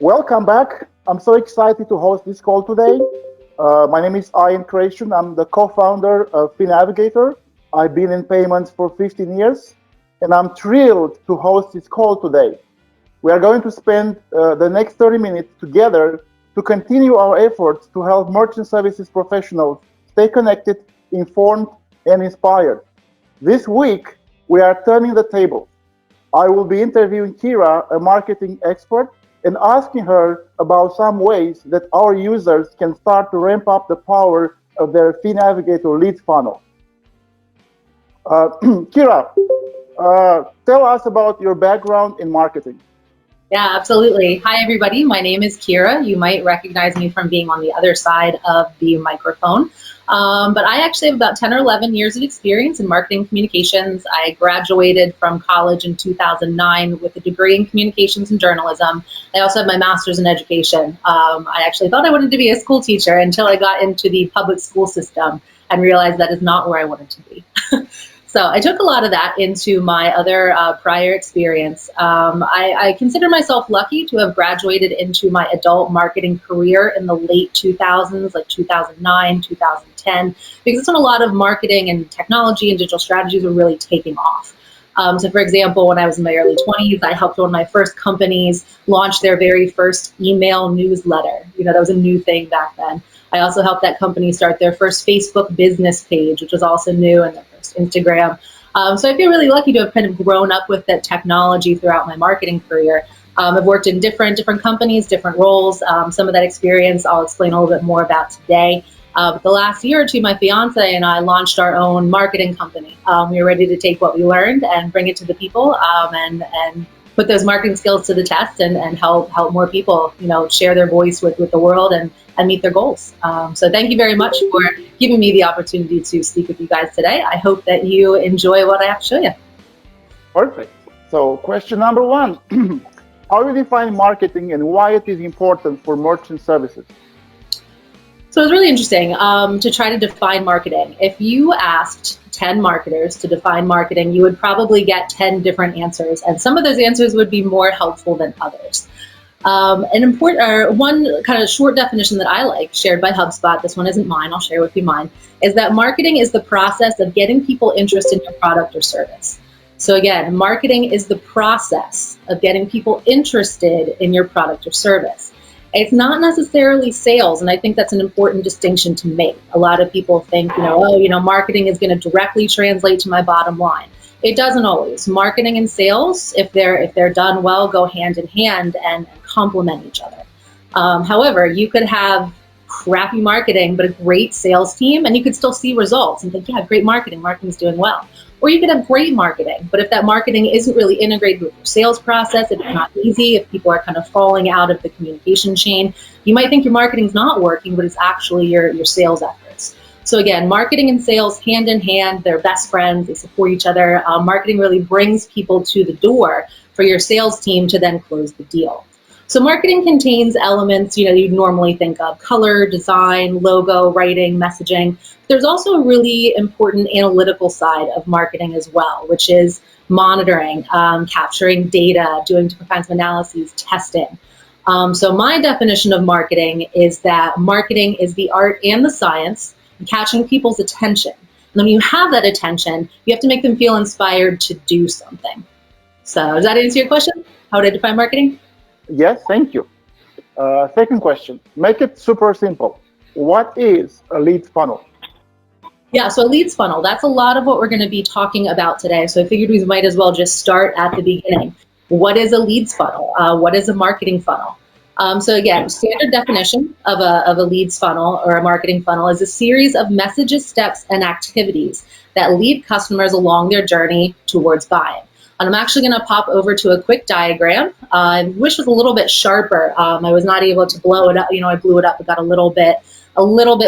Welcome back. I'm so excited to host this call today. My name is Ian Creation. I'm the co-founder of Navigator. I've been in payments for 15 years, and I'm thrilled to host this call today. We are going to spend the next 30 minutes together to continue our efforts to help merchant services professionals stay connected, informed, and inspired. This week, we are turning the table. I will be interviewing Kira, a marketing expert, and asking her about some ways that our users can start to ramp up the power of their Navigator lead funnel. Kira, tell us about your background in marketing. Yeah, absolutely. Hi, everybody. My name is Kira. You might recognize me from being on the other side of the microphone. But I actually have about 10 or 11 years of experience in marketing communications. I graduated from college in 2009 with a degree in communications and journalism. I also have my master's in education. I actually thought I wanted to be a school teacher until I got into the public school system and realized that is not where I wanted to be. So I took a lot of that into my other prior experience. I consider myself lucky to have graduated into my adult marketing career in the late 2000s, like 2009, 2010, because that's when a lot of marketing and technology and digital strategies were really taking off. So for example, when I was in my early 20s, I helped one of my first companies launch their very first email newsletter. That was a new thing back then. I also helped that company start their first Facebook business page, which was also new, and their first Instagram. So I feel really lucky to have kind of grown up with that technology throughout my marketing career. I've worked in different companies, different roles. Some of that experience I'll explain a little bit more about today. But the last year or two, my fiance and I launched our own marketing company. We were ready to take what we learned and bring it to the people and put those marketing skills to the test and help more people, share their voice with the world and meet their goals. So thank you very much for giving me the opportunity to speak with you guys today. I hope that you enjoy what I have to show you. Perfect. So question number one, how do you define marketing and why it is important for merchant services? So it's really interesting to try to define marketing. If you asked 10 marketers to define marketing, you would probably get 10 different answers, and some of those answers would be more helpful than others. One kind of short definition that I like, shared by HubSpot, this one isn't mine, I'll share with you mine, is that marketing is the process of getting people interested in your product or service. So again, marketing is the process of getting people interested in your product or service. It's not necessarily sales, and I think that's an important distinction to make. A lot of people think, marketing is going to directly translate to my bottom line. It doesn't always. Marketing and sales, if they're done well, go hand in hand and complement each other. However, you could have crappy marketing but a great sales team, and you could still see results and think, yeah, great marketing's doing well. Or you could have great marketing, but if that marketing isn't really integrated with your sales process, if it's not easy, if people are kind of falling out of the communication chain, you might think your marketing's not working, but it's actually your sales efforts. So again, marketing and sales hand in hand, they're best friends, they support each other. Marketing really brings people to the door for your sales team to then close the deal. So marketing contains elements, you'd normally think of: color, design, logo, writing, messaging. There's also a really important analytical side of marketing as well, which is monitoring, capturing data, doing different kinds of analyses, testing. So my definition of marketing is that marketing is the art and the science of catching people's attention. And when you have that attention, you have to make them feel inspired to do something. So does that answer your question? How would I define marketing? Yes, thank you. Second question, make it super simple. What is a lead funnel? Yeah, so a leads funnel, that's a lot of what we're going to be talking about today. So I figured we might as well just start at the beginning. What is a leads funnel? What is a marketing funnel? So again, standard definition of a leads funnel or a marketing funnel is a series of messages, steps, and activities that lead customers along their journey towards buying. And I'm actually going to pop over to a quick diagram. I wish it was a little bit sharper. I was not able to blow it up. I blew it up. It got a little bit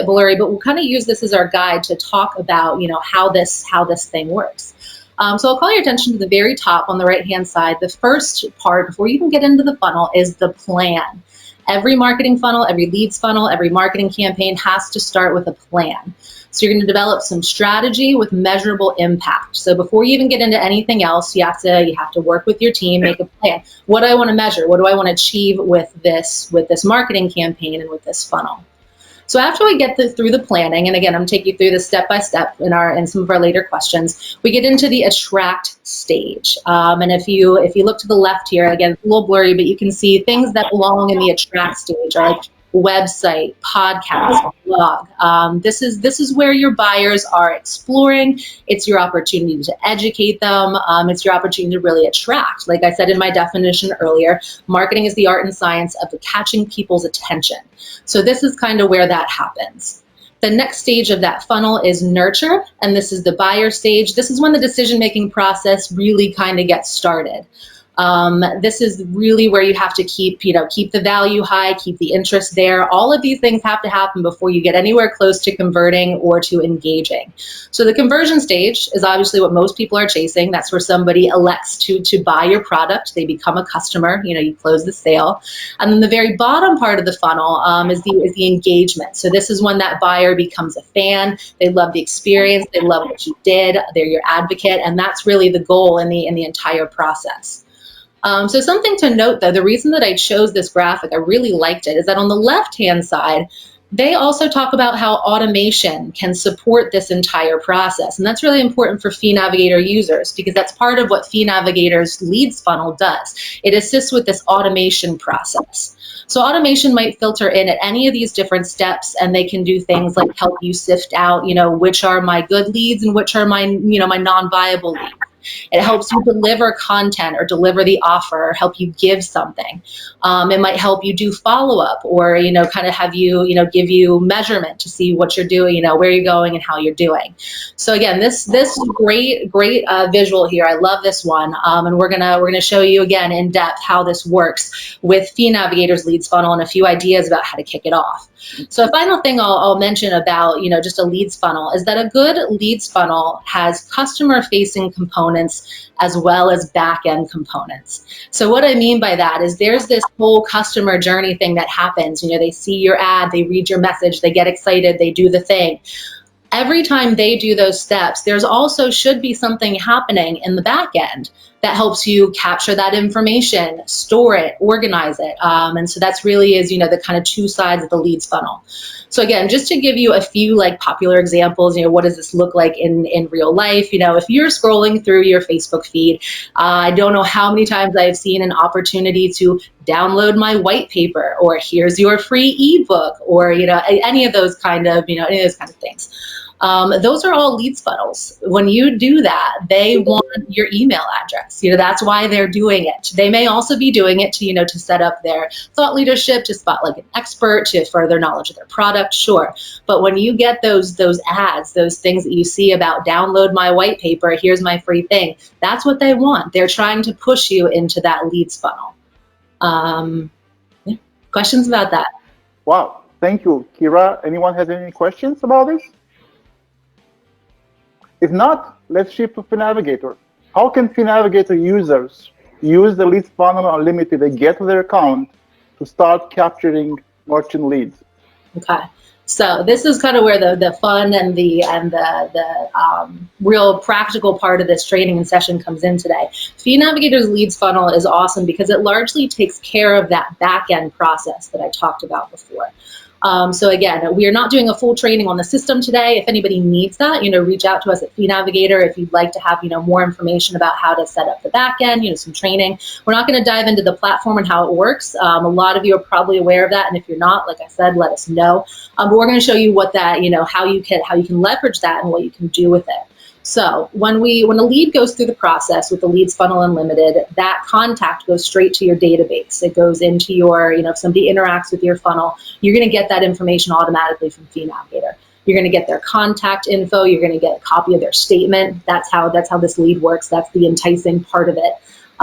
blurry, but we'll kind of use this as our guide to talk about, how this thing works. So I'll call your attention to the very top on the right-hand side. The first part, before you can get into the funnel, is the plan. Every marketing funnel, every leads funnel, every marketing campaign has to start with a plan. So you're going to develop some strategy with measurable impact. So before you even get into anything else, you have to work with your team, make a plan. What do I want to measure? What do I want to achieve with this marketing campaign and with this funnel? So after we get through the planning, and again, I'm taking you through this step by step in some of our later questions, we get into the attract stage. And if you look to the left here, again, it's a little blurry, but you can see things that belong in the attract stage are like website, podcast, blog. This is where your buyers are exploring. It's your opportunity to educate them. It's your opportunity to really attract. Like I said in my definition earlier, marketing is the art and science of catching people's attention. So this is kind of where that happens. The next stage of that funnel is nurture, and this is the buyer stage. This is when the decision-making process really kind of gets started. This is really where you have to keep the value high, keep the interest there. All of these things have to happen before you get anywhere close to converting or to engaging. So the conversion stage is obviously what most people are chasing. That's where somebody elects to buy your product. They become a customer. You close the sale. And then the very bottom part of the funnel is the engagement. So this is when that buyer becomes a fan. They love the experience. They love what you did. They're your advocate, and that's really the goal in the entire process. So something to note, though, the reason that I chose this graphic, I really liked it, is that on the left-hand side, they also talk about how automation can support this entire process. And that's really important for Navigator users because that's part of what Navigator's leads funnel does. It assists with this automation process. So automation might filter in at any of these different steps, and they can do things like help you sift out, which are my good leads and which are my non-viable leads. It helps you deliver content or deliver the offer or help you give something. It might help you do follow-up or, kind of have you, give you measurement to see what you're doing, where you're going and how you're doing. So again, this great visual here. I love this one. And we're gonna show you again in depth how this works with Navigator's leads funnel and a few ideas about how to kick it off. So a final thing I'll mention about, just a leads funnel is that a good leads funnel has customer-facing components as well as back-end components. So what I mean by that is there's this whole customer journey thing that happens. They see your ad, they read your message, they get excited, they do the thing. Every time they do those steps, there's also should be something happening in the back end that helps you capture that information, store it, organize it. And so that's really is, the kind of two sides of the leads funnel. So again, just to give you a few popular examples, what does this look like in real life? If you're scrolling through your Facebook feed, I don't know how many times I've seen an opportunity to download my white paper, or here's your free ebook, or any of those kind of things. Those are all leads funnels. When you do that, they want your email address. That's why they're doing it. They may also be doing it to set up their thought leadership, to spot an expert, to further knowledge of their product, sure. But when you get those ads, those things that you see about download my white paper, here's my free thing, that's what they want. They're trying to push you into that leads funnel. Questions about that? Wow, thank you, Kira. Anyone has any questions about this? If not, let's shift to Navigator. How can Navigator users use the leads funnel unlimited and get to their account to start capturing merchant leads? Okay, so this is kind of where the fun and the real practical part of this training and session comes in today. Navigator's leads funnel is awesome because it largely takes care of that back end process that I talked about before. So again, we are not doing a full training on the system today. If anybody needs that, reach out to us at Navigator if you'd like to have, more information about how to set up the back end, some training. We're not going to dive into the platform and how it works. A lot of you are probably aware of that, and if you're not, like I said, let us know. But we're going to show you what that, how you can leverage that and what you can do with it. So when a lead goes through the process with the Leads Funnel Unlimited, that contact goes straight to your database. It goes into your, if somebody interacts with your funnel, you're going to get that information automatically from Navigator. You're going to get their contact info. You're going to get a copy of their statement. That's how this lead works. That's the enticing part of it.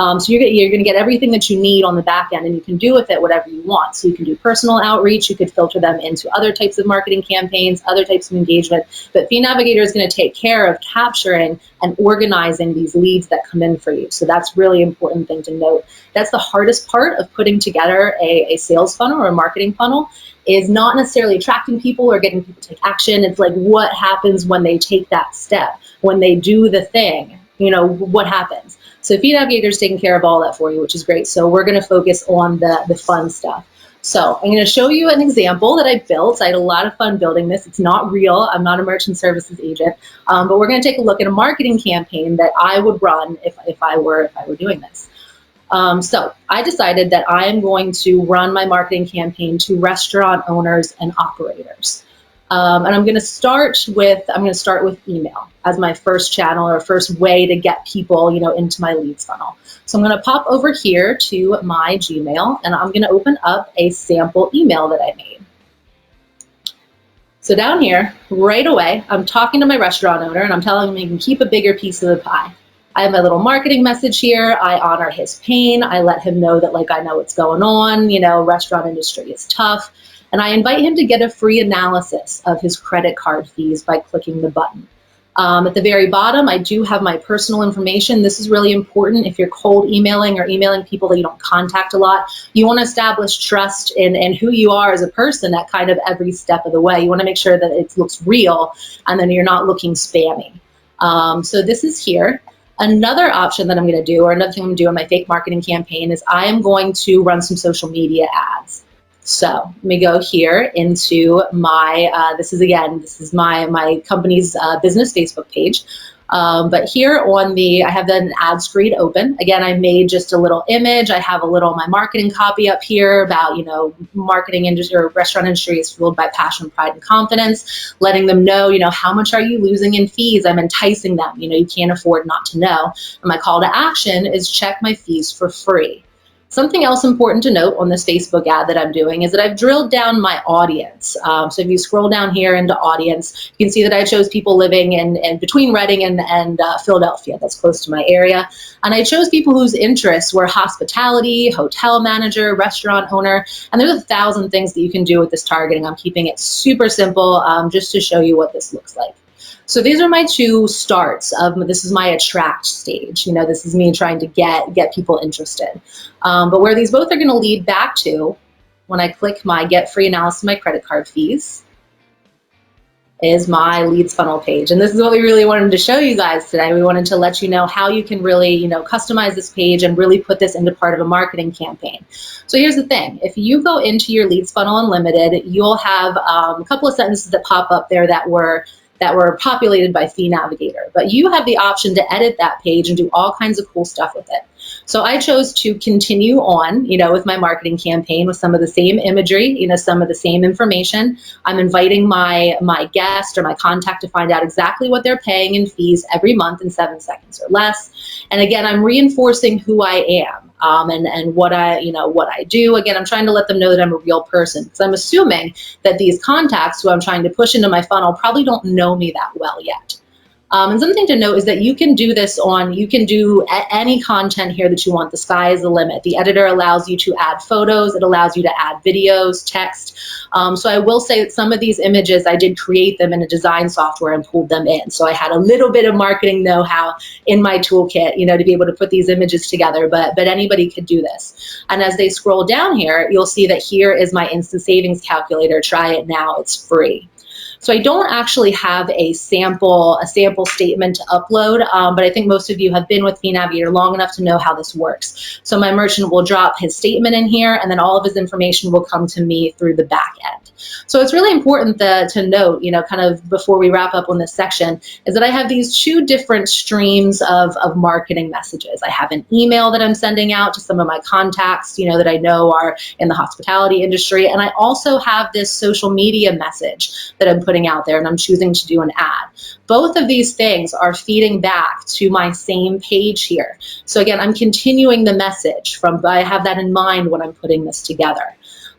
So you're going to get everything that you need on the back end, and you can do with it whatever you want. So you can do personal outreach, you could filter them into other types of marketing campaigns, other types of engagement, but Fee Navigator is going to take care of capturing and organizing these leads that come in for you. So that's really important thing to note. That's the hardest part of putting together a sales funnel or a marketing funnel, is not necessarily attracting people or getting people to take action. It's like, what happens when they take that step, when they do the thing, what happens? So Fee Navigator is taking care of all that for you, which is great. So we're going to focus on the fun stuff. So I'm going to show you an example that I built. I had a lot of fun building this. It's not real. I'm not a merchant services agent, but we're going to take a look at a marketing campaign that I would run if I were doing this. So I decided that I am going to run my marketing campaign to restaurant owners and operators. And I'm going to start with email as my first channel or first way to get people, into my leads funnel. So I'm going to pop over here to my Gmail, and I'm going to open up a sample email that I made. So down here, right away, I'm talking to my restaurant owner, and I'm telling him he can keep a bigger piece of the pie. I have my little marketing message here. I honor his pain. I let him know that, I know what's going on. Restaurant industry is tough. And I invite him to get a free analysis of his credit card fees by clicking the button. At the very bottom, I do have my personal information. This is really important. If you're cold emailing or emailing people that you don't contact a lot, you want to establish trust in who you are as a person at kind of every step of the way. You want to make sure that it looks real and then you're not looking spammy. So this is here. Another option that I'm going to do, or another thing I'm going to do in my fake marketing campaign, is I am going to run some social media ads. So let me go here into my, this is my company's business Facebook page. But here I have an ad screen open. Again, I made just a little image. I have a little, my marketing copy up here about, marketing industry or restaurant industry is fueled by passion, pride, and confidence, letting them know, how much are you losing in fees? I'm enticing them, you can't afford not to know. And my call to action is check my fees for free. Something else important to note on this Facebook ad that I'm doing is that I've drilled down my audience. So if you scroll down here into audience, you can see that I chose people living in between Reading and Philadelphia. That's close to my area. And I chose people whose interests were hospitality, hotel manager, restaurant owner, and there's 1,000 things that you can do with this targeting. I'm keeping it super simple just to show you what this looks like. So these are my two starts this is my attract stage. This is me trying to get people interested. But where these both are going to lead back to, when I click my get free analysis of my credit card fees, is my leads funnel page. And this is what we really wanted to show you guys today. We wanted to let you know how you can really, customize this page and really put this into part of a marketing campaign. So here's the thing. If you go into your leads funnel unlimited, you'll have a couple of sentences that pop up there that were populated by Fee Navigator. But you have the option to edit that page and do all kinds of cool stuff with it. So I chose to continue on, with my marketing campaign with some of the same imagery, some of the same information. I'm inviting my guest or my contact to find out exactly what they're paying in fees every month in 7 seconds or less. And again, I'm reinforcing who I am. And what I do. Again, I'm trying to let them know that I'm a real person, because I'm assuming that these contacts who I'm trying to push into my funnel probably don't know me that well yet. And something to note is that you can do this you can do any content here that you want. The sky is the limit. The editor allows you to add photos. It allows you to add videos, text. So I will say that some of these images, I did create them in a design software and pulled them in. So I had a little bit of marketing know-how in my toolkit, to be able to put these images together, but anybody could do this. And as they scroll down here, you'll see that here is my instant savings calculator. Try it now, it's free. So I don't actually have a sample statement to upload, but I think most of you have been with Fee Navigator long enough to know how this works. So my merchant will drop his statement in here, and then all of his information will come to me through the back end. So it's really important to note, kind of before we wrap up on this section, is that I have these two different streams of marketing messages. I have an email that I'm sending out to some of my contacts, that I know are in the hospitality industry, and I also have this social media message that I'm putting out there, and I'm choosing to do an ad. Both of these things are feeding back to my same page here. So again, I'm continuing the message I have that in mind when I'm putting this together.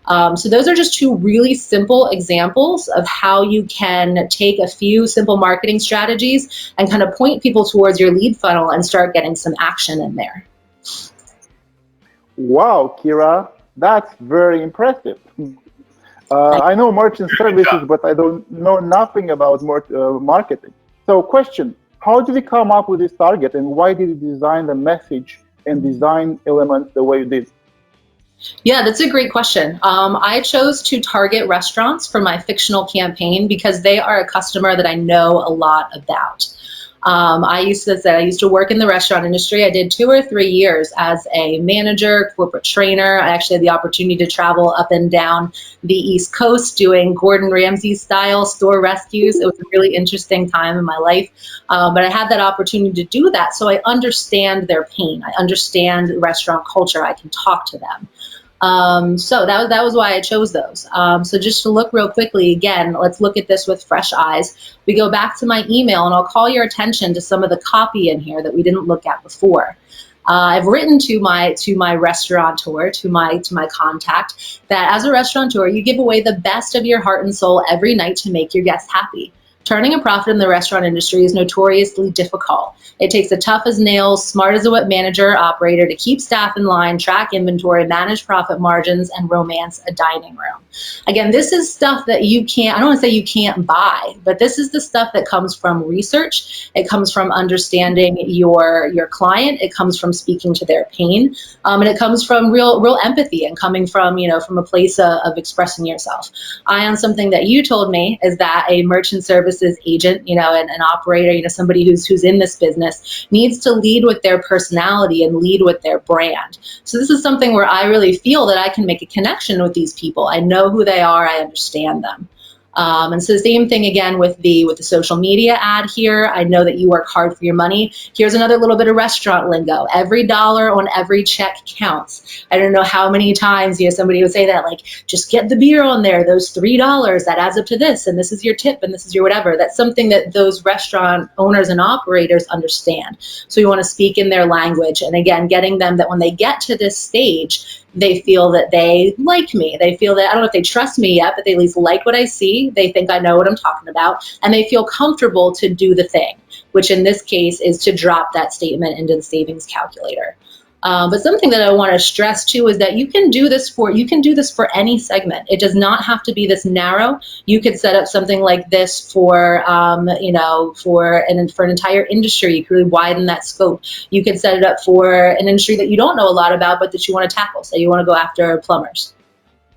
So those are just two really simple examples of how you can take a few simple marketing strategies and kind of point people towards your lead funnel and start getting some action in there. Wow, Kira, that's very impressive. I know merchant services, but I don't know nothing about marketing. So, question: how did you come up with this target, and why did you design the message and design elements the way you did? Yeah, that's a great question. I chose to target restaurants for my fictional campaign because they are a customer that I know a lot about. I used to work in the restaurant industry. I did 2 or 3 years as a manager, corporate trainer. I actually had the opportunity to travel up and down the East Coast doing Gordon Ramsay style store rescues. It was a really interesting time in my life, but I had that opportunity to do that. So I understand their pain. I understand restaurant culture. I can talk to them. So that was why I chose those. So just to look real quickly, again, let's look at this with fresh eyes. We go back to my email, and I'll call your attention to some of the copy in here that we didn't look at before. I've written to my restaurateur, to my contact, that as a restaurateur, you give away the best of your heart and soul every night to make your guests happy. Turning a profit in the restaurant industry is notoriously difficult. It takes a tough as nails, smart as a whip manager or operator to keep staff in line, track inventory, manage profit margins, and romance a dining room. Again, this is stuff that you can't, I don't want to say you can't buy, but this is the stuff that comes from research. It comes from understanding your client. It comes from speaking to their pain. And it comes from real empathy and coming from, from a place of expressing yourself. On something that you told me is that a merchant services agent, and an operator, somebody who's in this business needs to lead with their personality and lead with their brand. So this is something where I really feel that I can make a connection with these people. I know who they are. I understand them. And so the same thing again with the social media ad here. I know that you work hard for your money. Here's another little bit of restaurant lingo. Every dollar on every check counts. I don't know how many times somebody would say that, like, just get the beer on there. Those $3 that adds up to this, and this is your tip, and this is your whatever. That's something that those restaurant owners and operators understand. So you want to speak in their language, and again, getting them that when they get to this stage, they feel that they like me. They feel that, I don't know if they trust me yet, but they at least like what I see. They think I know what I'm talking about, and they feel comfortable to do the thing, which in this case is to drop that statement into the savings calculator. But something that I want to stress too is that you can do this for any segment. It does not have to be this narrow. You could set up something like this for for an entire industry. You could really widen that scope. You could set it up for an industry that you don't know a lot about, but that you want to tackle. Say you want to go after plumbers.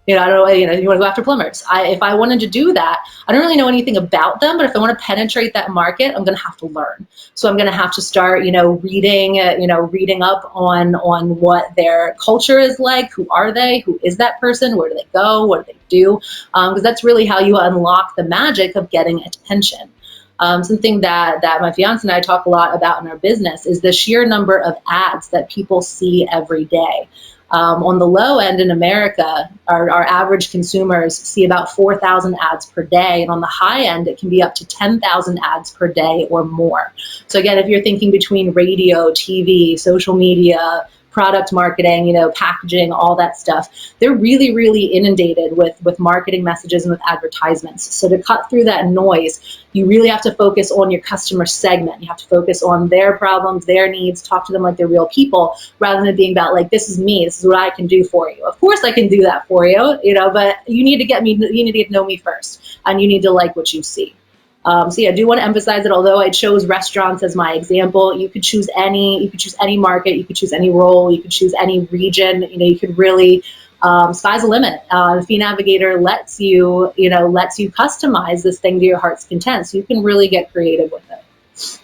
I don't know, you want to go after plumbers. If I wanted to do that, I don't really know anything about them, but if I want to penetrate that market, I'm going to have to learn. So I'm going to have to start, reading up on what their culture is like. Who are they? Who is that person? Where do they go? What do they do? Because that's really how you unlock the magic of getting attention. Something that my fiance and I talk a lot about in our business is the sheer number of ads that people see every day. On the low end in America, our average consumers see about 4,000 ads per day. And on the high end, it can be up to 10,000 ads per day or more. So again, if you're thinking between radio, TV, social media, product marketing, packaging, all that stuff, they're really, really inundated with marketing messages and with advertisements. So to cut through that noise, you really have to focus on your customer segment. You have to focus on their problems, their needs, talk to them like they're real people, rather than being about like, this is me, this is what I can do for you. Of course I can do that for you, but you need to get to know me first, and you need to like what you see. So yeah, I do want to emphasize that although I chose restaurants as my example, you could choose any market, you could choose any role, you could choose any region. You could really sky's the limit. Fee Navigator lets you customize this thing to your heart's content, so you can really get creative with it.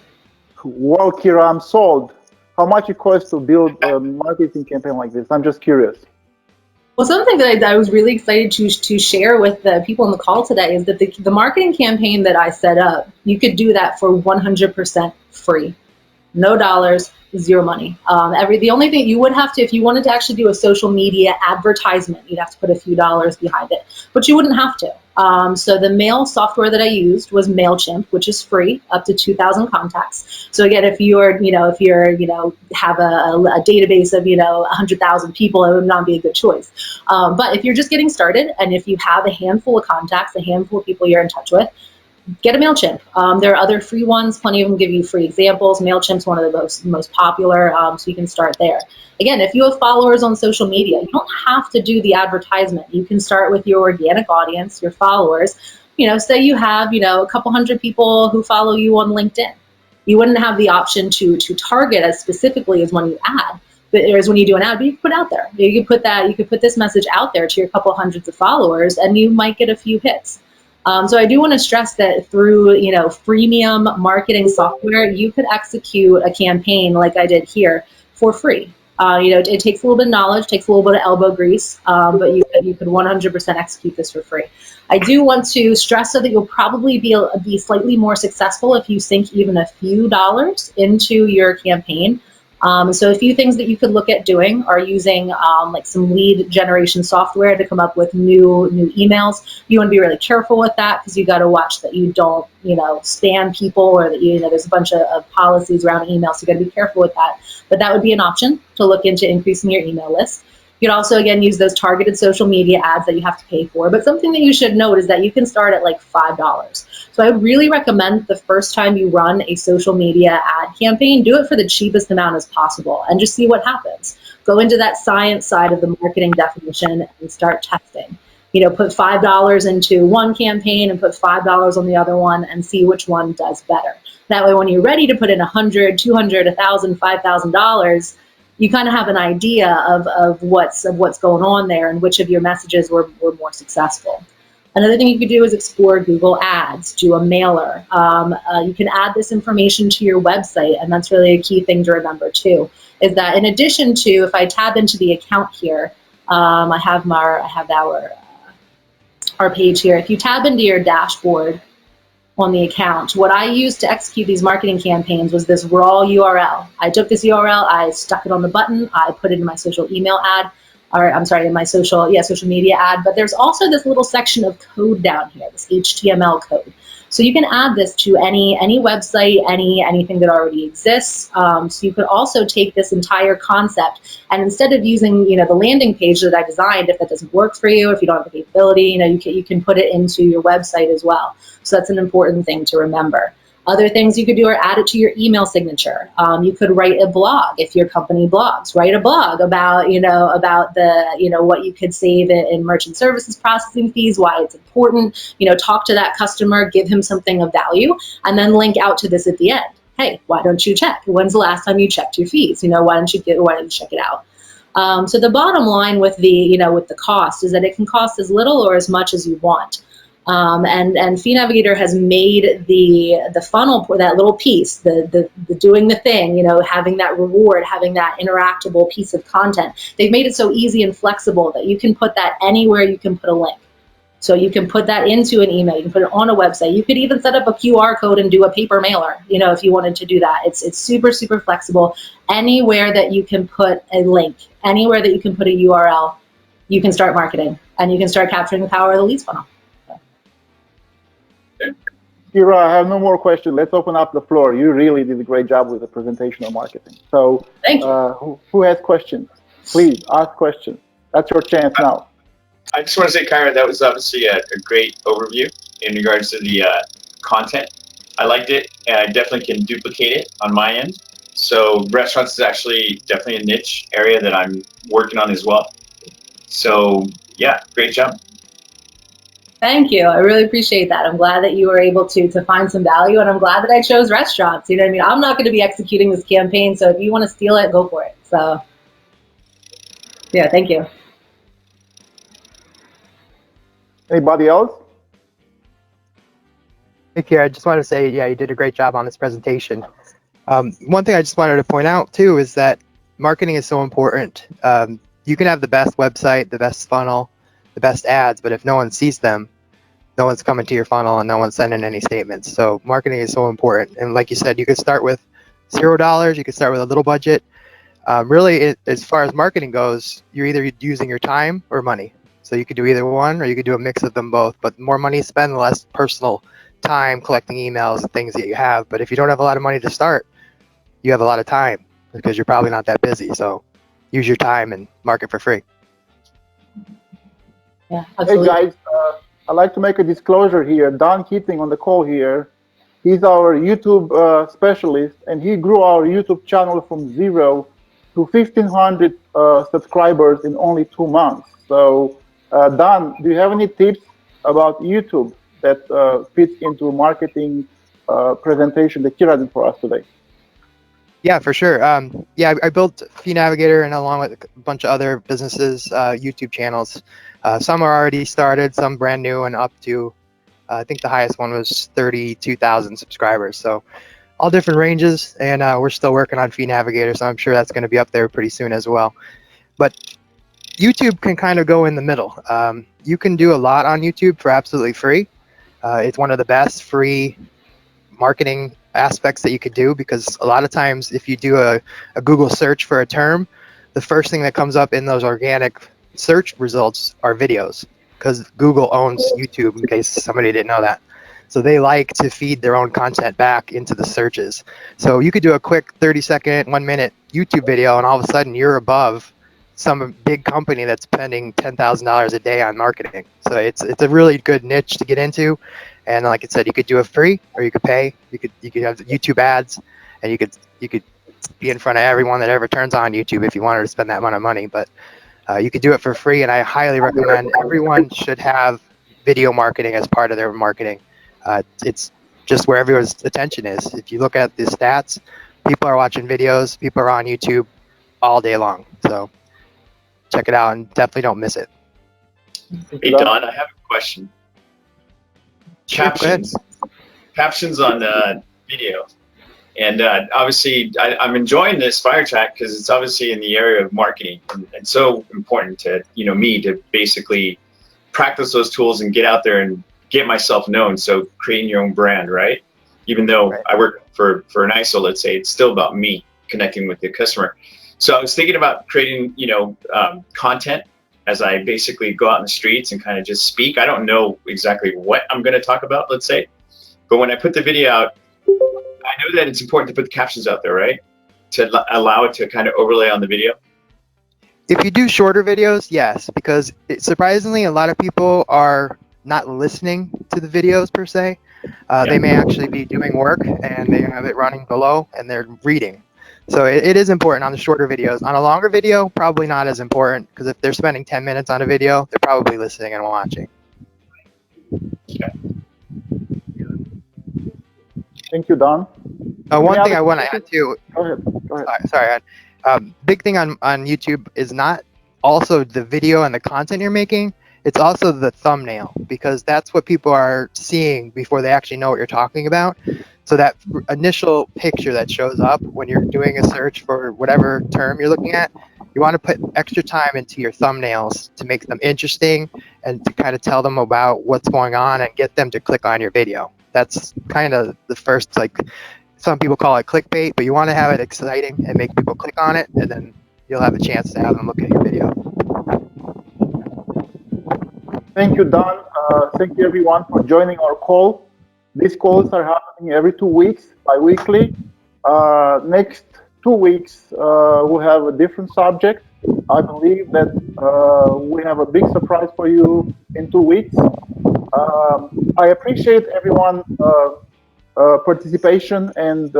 Well, Kira, I'm sold. How much it costs to build a marketing campaign like this? I'm just curious. Well, something that I was really excited to share with the people on the call today is that the marketing campaign that I set up, you could do that for 100% free. No dollars, zero money. The only thing you would have to, if you wanted to actually do a social media advertisement, you'd have to put a few dollars behind it, but you wouldn't have to. So the mail software that I used was MailChimp, which is free, up to 2,000 contacts. So again, if you're have a database of 100,000 people, it would not be a good choice. But if you're just getting started, and if you have a handful of contacts, a handful of people you're in touch with, get a MailChimp. There are other free ones. Plenty of them give you free examples. MailChimp's one of the most popular, so you can start there. Again, if you have followers on social media, you don't have to do the advertisement. You can start with your organic audience, your followers. Say you have, a couple hundred people who follow you on LinkedIn. You wouldn't have the option to target as specifically as when you ad, but as when you do an ad, but you can put out there. You could put this message out there to your couple hundreds of followers, and you might get a few hits. So I do want to stress that through, freemium marketing software, you could execute a campaign like I did here for free. It takes a little bit of knowledge, takes a little bit of elbow grease, but you could 100% execute this for free. I do want to stress so that you'll probably be slightly more successful if you sink even a few dollars into your campaign. So a few things that you could look at doing are using like some lead generation software to come up with new emails. You want to be really careful with that because you got to watch that you don't, spam people, or that there's a bunch of policies around email, so you got to be careful with that. But that would be an option to look into increasing your email list. You could also, again, use those targeted social media ads that you have to pay for. But something that you should note is that you can start at like $5. So I would really recommend the first time you run a social media ad campaign, do it for the cheapest amount as possible and just see what happens. Go into that science side of the marketing definition and start testing. Put $5 into one campaign and put $5 on the other one and see which one does better. That way, when you're ready to put in $100, $200, $1,000, $5,000, you kind of have an idea of what's going on there and which of your messages were more successful. Another thing you could do is explore Google Ads, do a mailer. You can add this information to your website, and that's really a key thing to remember too, is that in addition to, if I tab into the account here, I have our page here. If you tab into your dashboard on the account, what I used to execute these marketing campaigns was this raw URL. I took this URL, I stuck it on the button, I put it in my social email ad, or I'm sorry, in my social media ad, but there's also this little section of code down here, this HTML code. So you can add this to any website, anything that already exists. So you could also take this entire concept, and instead of using the landing page that I designed, if that doesn't work for you, if you don't have the capability, you can put it into your website as well. So that's an important thing to remember. Other things you could do are add it to your email signature. You could write a blog if your company blogs. Write a blog about the what you could save in merchant services processing fees, why it's important. Talk to that customer, give him something of value, and then link out to this at the end. Hey, why don't you check? When's the last time you checked your fees? Why don't you check it out? So the bottom line with the cost is that it can cost as little or as much as you want. And Fee Navigator has made the funnel, that little piece, the doing the thing, having that reward, having that interactable piece of content. They've made it so easy and flexible that you can put that anywhere you can put a link. So you can put that into an email, you can put it on a website. You could even set up a QR code and do a paper mailer, if you wanted to do that. It's super, super flexible. Anywhere that you can put a link, anywhere that you can put a URL, you can start marketing, and you can start capturing the power of the leads funnel. Kira, I have no more questions. Let's open up the floor. You really did a great job with the presentation of marketing. So thank you. Who has questions? Please ask questions. That's your chance now. I just want to say, Kyra, that was obviously a great overview in regards to the content. I liked it, and I definitely can duplicate it on my end. So restaurants is actually definitely a niche area that I'm working on as well. So yeah, great job. Thank you. I really appreciate that. I'm glad that you were able to find some value, and I'm glad that I chose restaurants. I'm not going to be executing this campaign, so if you want to steal it, go for it. So yeah, thank you. Anybody else? Hey, Kira, I just wanted to say, yeah, you did a great job on this presentation. One thing I just wanted to point out, too, is that marketing is so important. You can have the best website, the best funnel, the best ads, but if no one sees them, no one's coming to your funnel and no one's sending any statements. So marketing is so important. And like you said, you could start with $0, you could start with a little budget. Really, as far as marketing goes, you're either using your time or money. So you could do either one, or you could do a mix of them both. But the more money you spend, the less personal time collecting emails and things that you have. But if you don't have a lot of money to start, you have a lot of time because you're probably not that busy. So use your time and market for free. Yeah, absolutely. Hey guys, I'd like to make a disclosure here. Don Keating on the call here, he's our YouTube specialist, and he grew our YouTube channel from 0 to 1,500 subscribers in only 2 months. So, Don, do you have any tips about YouTube that fits into marketing presentation that you're having for us today? Yeah, for sure. Yeah, I built Navigator and along with a bunch of other businesses, YouTube channels. Some are already started, some brand new, and up to, I think the highest one was 32,000 subscribers. So all different ranges, and we're still working on Navigator, so I'm sure that's going to be up there pretty soon as well. But YouTube can kind of go in the middle. You can do a lot on YouTube for absolutely free. It's one of the best free marketing aspects that you could do, because a lot of times if you do a Google search for a term, the first thing that comes up in those organic search results are videos, because Google owns YouTube, in case somebody didn't know that. So they like to feed their own content back into the searches. So you could do a quick 30-second, 1-minute YouTube video, and all of a sudden you're above some big company that's spending $10,000 a day on marketing. So it's a really good niche to get into. And like I said, you could do it free, or you could pay. You could have YouTube ads, and you could be in front of everyone that ever turns on YouTube if you wanted to spend that amount of money. But you could do it for free, and I highly recommend everyone should have video marketing as part of their marketing. It's just where everyone's attention is. If you look at the stats, people are watching videos, people are on YouTube all day long. So check it out, and definitely don't miss it. Hey, Don, I have a question. Captions on video. And obviously, I'm enjoying this fire chat because it's obviously in the area of marketing, and so important to me to basically practice those tools and get out there and get myself known. So creating your own brand, right? Even though I work for an ISO, let's say, it's still about me connecting with the customer. So I was thinking about creating content as I basically go out in the streets and kind of just speak. I don't know exactly what I'm going to talk about, let's say, but when I put the video out, I know that it's important to put the captions out there, right? To allow it to kind of overlay on the video. If you do shorter videos, yes, because surprisingly, a lot of people are not listening to the videos per se. They may actually be doing work and they have it running below and they're reading. So it is important on the shorter videos. On a longer video, probably not as important, because if they're spending 10 minutes on a video, they're probably listening and watching. Okay. Thank you, Don. One thing I want to add too. Go ahead. Sorry. Big thing on YouTube is not also the video and the content you're making. It's also the thumbnail, because that's what people are seeing before they actually know what you're talking about. So that initial picture that shows up when you're doing a search for whatever term you're looking at, you want to put extra time into your thumbnails to make them interesting and to kind of tell them about what's going on and get them to click on your video. That's kind of the first, some people call it clickbait, but you want to have it exciting and make people click on it, and then you'll have a chance to have them look at your video. Thank you, Don. Thank you, everyone, for joining our call. These calls are happening every 2 weeks, bi-weekly. Next 2 weeks, we'll have a different subject. I believe that we have a big surprise for you in 2 weeks. I appreciate everyone's participation and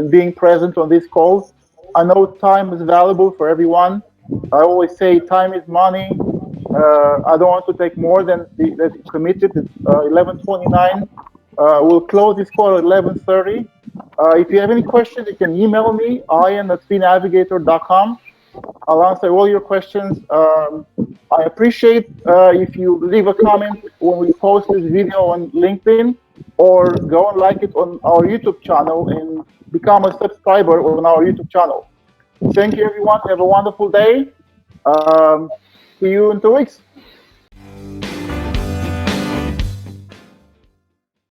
being present on this call. I know time is valuable for everyone. I always say time is money. I don't want to take more than the committed. It's 11:29. We'll close this call at 11:30. If you have any questions, you can email me, ian@finavigator.com. I'll answer all your questions. I appreciate if you leave a comment when we post this video on LinkedIn, or go and like it on our YouTube channel and become a subscriber on our YouTube channel. Thank you, everyone. Have a wonderful day. See you in 2 weeks.